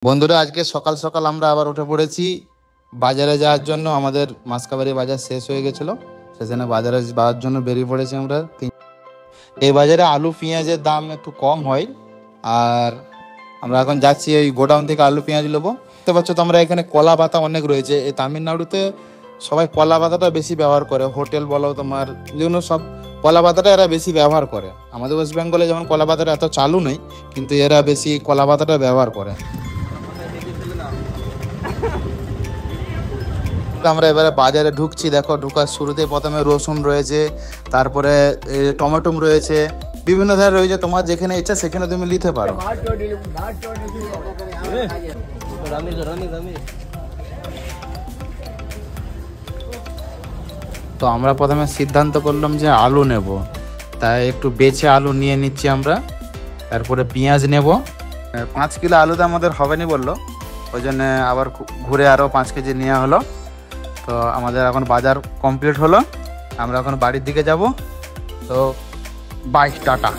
বন্ধুরা আজকে সকাল সকাল আমরা আবার উঠে পড়েছি বাজারে যাওয়ার জন্য। আমাদের মাসকাবাড়ি বাজার শেষ হয়ে গেছিল, সেখানে বাজারে যাওয়ার জন্য বেরিয়ে পড়েছি আমরা। এই বাজারে আলু পেঁয়াজের দাম একটু কম হয়, আর আমরা এখন যাচ্ছি এই গোডাউন থেকে আলু পেঁয়াজ নেবো। বুঝতে পারছো তোমরা, এখানে কলা পাতা অনেক রয়েছে। এই তামিলনাড়ুতে সবাই কলা পাতাটা বেশি ব্যবহার করে, হোটেল বলো তোমার যেগুলো সব কলা পাতাটা এরা বেশি ব্যবহার করে। আমাদের ওয়েস্ট বেঙ্গলে যেমন কলা পাতাটা এত চালু নেই, কিন্তু এরা বেশি কলা পাতাটা ব্যবহার করে। আমরা এবারে বাজারে ঢুকছি। দেখো, ঢুকার শুরুতে প্রথমে রসুন রয়েছে, তারপরে টমেটো রয়েছে, বিভিন্ন ধরনের রয়েছে। তোমার যেখানে ইচ্ছা সেখানে তুমি নিতে পারো। তো আমরা প্রথমে সিদ্ধান্ত করলাম যে আলু নেব, তাই একটু বেছে আলু নিয়ে নিচ্ছি আমরা। তারপরে পেঁয়াজ নেব। 5 কিলো আলুতে আমাদের হবে না বললো, ওই জন্য আবার ঘুরে আরও 5 কেজি নেওয়া হলো। তো আমাদের এখন বাজার কমপ্লিট হলো, আমরা এখন বাড়ির দিকে যাব। তো বাই, টাটা।